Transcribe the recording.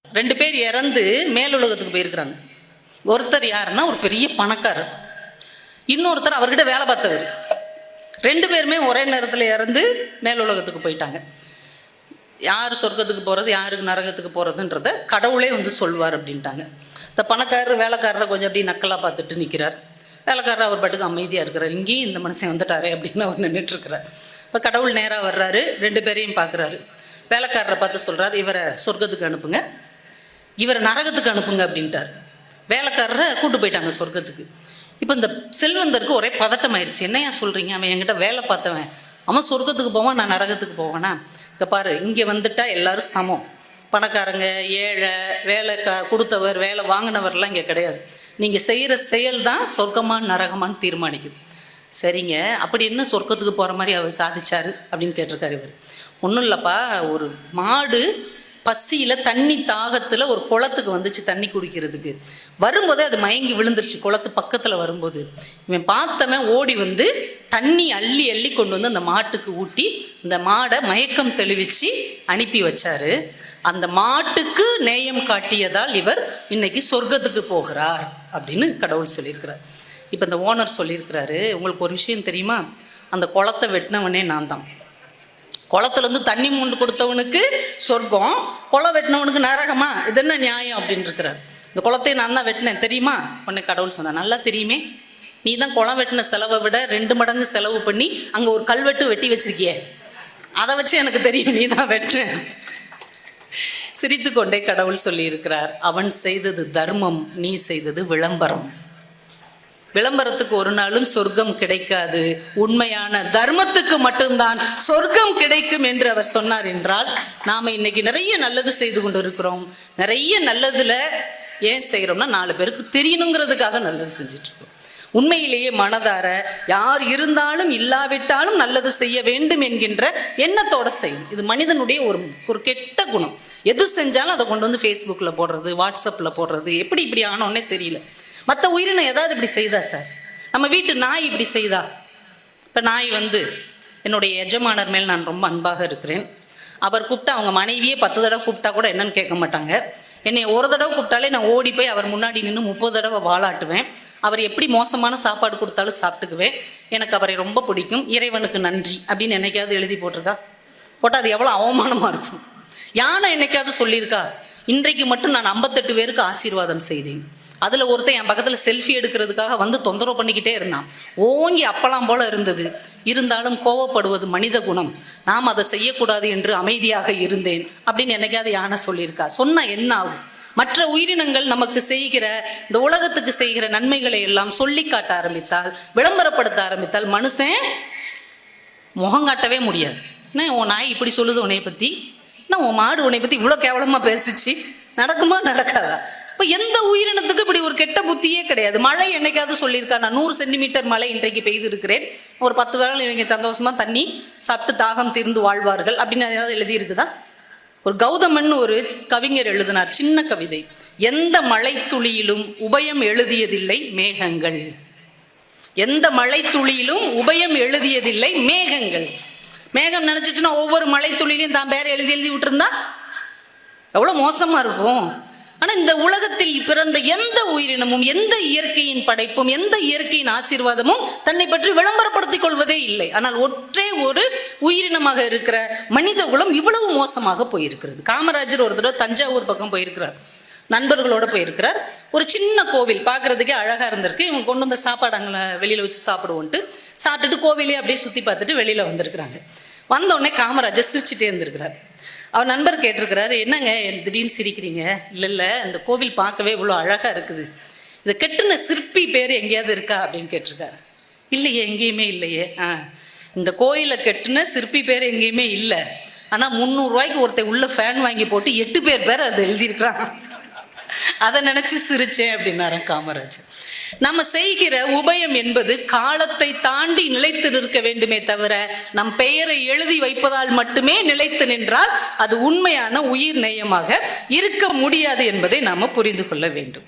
2 பேர் இறந்து மேலுலகத்துக்கு போயிருக்கிறாங்க. ஒருத்தர் யாருன்னா ஒரு பெரிய பணக்காரர், இன்னொருத்தர் அவர்கிட்ட வேலை பார்த்தவர். 2 பேருமே ஒரே நேரத்தில் இறந்து மேலுலகத்துக்கு போயிட்டாங்க. யார் சொர்க்கத்துக்கு போகிறது யாருக்கு நரகத்துக்கு போகிறதுன்றத கடவுளே சொல்வார் அப்படின்ட்டாங்க. இந்த பணக்காரர் வேலைக்காரரை கொஞ்சம் அப்படி நக்கலாக பார்த்துட்டு நிற்கிறார். வேலைக்காரர் அவர் பாட்டுக்கு அமைதியாக இருக்கிறார். இங்கேயும் இந்த மனுஷன் வந்துட்டாரே அப்படின்னு அவர் நின்றுட்டுருக்கிறார். இப்போ கடவுள் நேராக வர்றாரு, 2 பேரையும் பார்க்குறாரு. வேலைக்காரரை பார்த்து சொல்கிறார், இவரை சொர்க்கத்துக்கு அனுப்புங்க, இவரை நரகத்துக்கு அனுப்புங்க அப்படின்ட்டார். வேலைக்காரரை கூட்டு போயிட்டாங்க சொர்க்கத்துக்கு. இப்போ இந்த செல்வந்தருக்கு ஒரே பதட்டம் ஆயிடுச்சு. என்னையா சொல்கிறீங்க, அவன் என்கிட்ட வேலை பார்த்தவன், அவன் சொர்க்கத்துக்கு போவான், நான் நரகத்துக்கு போவேனா? இங்கே பாரு, இங்கே வந்துட்டா எல்லாரும் சமம். பணக்காரங்க ஏழை, வேலை கொடுத்தவர் வேலை வாங்கினவர்லாம் இங்கே கிடையாது. நீங்கள் செய்கிற செயல் தான் சொர்க்கமான நரகமானு தீர்மானிக்குது. சரிங்க, அப்படி என்ன சொர்க்கத்துக்கு போகிற மாதிரி அவர் சாதிச்சாரு அப்படின்னு கேட்டிருக்காரு இவர். ஒன்றும் இல்லைப்பா, ஒரு மாடு பசியில் தண்ணி தாகத்தில் ஒரு குளத்துக்கு வந்துச்சு தண்ணி குடிக்கிறதுக்கு. வரும்போதே அது மயங்கி விழுந்துருச்சு. குளத்து பக்கத்தில் வரும்போது இவன் பார்த்தவன் ஓடி வந்து தண்ணி அள்ளி அள்ளி கொண்டு வந்து அந்த மாட்டுக்கு ஊட்டி இந்த மாடை மயக்கம் தெளிவிச்சு அனுப்பி வச்சாரு. அந்த மாட்டுக்கு நேயம் காட்டியதால் இவர் இன்னைக்கு சொர்க்கத்துக்கு போகிறார் அப்படின்னு கடவுள் சொல்லியிருக்கிறார். இப்போ இந்த ஓனர் சொல்லியிருக்கிறாரு, உங்களுக்கு ஒரு விஷயம் தெரியுமா, அந்த குளத்தை வெட்டினவனே நான் தான். குளத்துலேருந்து தண்ணி மூண்டு கொடுத்தவனுக்கு சொர்க்கம், குளம் வெட்டினவனுக்கு நரகமா? இது என்ன நியாயம் அப்படின்னு இருக்கிறார். இந்த குளத்தையும் நான் தான் வெட்டினேன் தெரியுமா? உடனே கடவுள் சொன்னார், நல்லா தெரியுமே, நீ தான் குளம் வெட்டின செலவை விட 2 மடங்கு செலவு பண்ணி அங்கே ஒரு கல்வெட்டு வெட்டி வச்சிருக்கியே, அதை வச்சு எனக்கு தெரியும் நீ தான் வெட்டின. சிரித்து கொண்டே கடவுள் சொல்லி இருக்கிறார், அவன் செய்தது தர்மம், நீ செய்தது விளம்பரம். விளம்பரத்துக்கு ஒரு நாளும் சொர்க்கம் கிடைக்காது, உண்மையான தர்மத்துக்கு மட்டும்தான் சொர்க்கம் கிடைக்கும் என்று அவர் சொன்னார். என்றால் நாம இன்னைக்கு நிறைய நல்லது செய்து கொண்டு இருக்கிறோம். நிறைய நல்லதுல ஏன் செய்யறோம்னா 4 பேருக்கு தெரியணுங்கிறதுக்காக நல்லது செஞ்சுட்டு இருக்கோம். உண்மையிலேயே மனதார யார் இருந்தாலும் இல்லாவிட்டாலும் நல்லது செய்ய வேண்டும் என்கின்ற எண்ணத்தோட செய்யும். இது மனிதனுடைய ஒரு கெட்ட குணம். எது செஞ்சாலும் அதை கொண்டு வந்து ஃபேஸ்புக்கில் போடுறது, வாட்ஸ்அப்பில் போடுறது. எப்படி இப்படி ஆனோன்னே தெரியல. மற்ற உயிரினம் ஏதாவது இப்படி செய்தா சார்? நம்ம வீட்டு நாய் இப்படி செய்தா? இப்போ நாய் என்னுடைய எஜமானர் மேல் நான் ரொம்ப அன்பாக இருக்கிறேன். அவர் கூப்பிட்டா அவங்க மனைவியே 10 தடவை கூப்பிட்டா கூட என்னன்னு கேட்க மாட்டாங்க. என்னை ஒரு தடவை கூப்பிட்டாலே நான் ஓடி போய் அவர் முன்னாடி நின்று 30 தடவை வாலாட்டுவேன். அவர் எப்படி மோசமான சாப்பாடு கொடுத்தாலும் சாப்பிட்டுக்குவேன். எனக்கு அவரை ரொம்ப பிடிக்கும், இறைவனுக்கு நன்றி அப்படின்னு என்னைக்காவது எழுதி போட்டிருக்கா? போட்டால் அது எவ்வளோ அவமானமாக இருக்கும். யானை என்னைக்காவது சொல்லியிருக்கா, இன்றைக்கு மட்டும் நான் 58 பேருக்கு ஆசீர்வாதம் செய்தேன். அதில் ஒருத்தன் என் பக்கத்தில் செல்ஃபி எடுக்கிறதுக்காக தொந்தரவு பண்ணிக்கிட்டே இருந்தான். ஓங்கி அப்பலாம் போல இருந்தது. இருந்தாலும் கோவப்படுவது மனித குணம், நாம் அதை செய்யக்கூடாது என்று அமைதியாக இருந்தேன் அப்படின்னு என்னைக்காவது யானை சொல்லியிருக்கா? சொன்னால் என்ன ஆகும்? மற்ற உயிரினங்கள் நமக்கு செய்கிற, இந்த உலகத்துக்கு செய்கிற நன்மைகளை எல்லாம் சொல்லி காட்ட ஆரம்பித்தால், விளம்பரப்படுத்த ஆரம்பித்தால் மனுஷன் முகங்காட்டவே முடியாது. என்ன உன் நாய் இப்படி சொல்லுது உன்னை பற்றி, என்ன உன் மாடு உன்னை பற்றி இவ்வளோ கேவலமாக பேசிச்சு, நடக்குமா நடக்காதா? இப்போ எந்த உயிரினத்துக்கு இப்படி ஒரு கெட்ட புத்தியே கிடையாது. மழை என்னைக்காவது சொல்லியிருக்கா, நான் 100 சென்டிமீட்டர் மழை இன்றைக்கு பெய்து இருக்கிறேன், ஒரு 10 வேளை இவங்க சந்தோஷமா தண்ணி சாப்பிட்டு தாகம் தீர்ந்து வாழ்வார்கள் அப்படின்னு ஏதாவது எழுதியிருக்குதா? ஒரு கௌதமன் ஒரு கவிஞர் எழுதினார் சின்ன கவிதை, எந்த மழை துளியிலும் உபயம் எழுதியதில்லை மேகங்கள். எந்த மழை துளியிலும் உபயம் எழுதியதில்லை மேகங்கள். மேகம் நினைச்சிச்சுன்னா ஒவ்வொரு மழை துளியிலையும் தான் பேரை எழுதி எழுதி விட்டுருந்தா எவ்வளோ மோசமா இருக்கும். ஆனால் இந்த உலகத்தில் பிறந்த எந்த உயிரினமும், எந்த இயற்கையின் படைப்பும், எந்த இயற்கையின் ஆசீர்வாதமும் தன்னை பற்றி விளம்பரப்படுத்திக் கொள்வதே இல்லை. ஆனால் ஒற்றே ஒரு உயிரினமாக இருக்கிற மனித குலம் இவ்வளவு மோசமாக போயிருக்கிறது. காமராஜர் ஒரு தடவை தஞ்சாவூர் பக்கம் போயிருக்கிறார், நண்பர்களோட போயிருக்கிறார். ஒரு சின்ன கோவில் பார்க்கறதுக்கே அழகா இருந்திருக்கு. இவங்க கொண்டு வந்த சாப்பாடு அங்கே வெளியில வச்சு சாப்பிடுவோன்ட்டு சாப்பிட்டுட்டு கோவிலே அப்படியே சுற்றி பார்த்துட்டு வெளியில வந்திருக்கிறாங்க. வந்தோடனே காமராஜர் சிரிச்சுட்டே இருந்திருக்கிறார். அவர் நண்பர் கேட்டிருக்கிறாரு, என்னங்க திடீர்னு சிரிக்கிறீங்க? இல்லை இந்த கோவில் பார்க்கவே இவ்வளோ அழகாக இருக்குது, இதை கெட்டின சிற்பி பேர் எங்கேயாவது இருக்கா அப்படின்னு கேட்டிருக்காரு. இல்லையே, எங்கேயுமே இல்லையே. இந்த கோயிலை கெட்டின சிற்பி பேர் எங்கேயுமே இல்லை. ஆனால் 300 ரூபாய்க்கு ஒருத்தர் உள்ள ஃபேன் வாங்கி போட்டு 8 பேர் அதை எழுதியிருக்கிறான். அதை நினச்சி சிரிச்சேன் அப்படின்னாரு காமராஜர். நம்ம செய்கிற உபயம் என்பது காலத்தை தாண்டி நிலைத்து நிற்க வேண்டுமே தவிர நம் பெயரை எழுதி வைப்பதால் மட்டுமே நிலைத்து நின்றால் அது உண்மையான உயிர் நேயமாக இருக்க முடியாது என்பதை நாம புரிந்து கொள்ள வேண்டும்.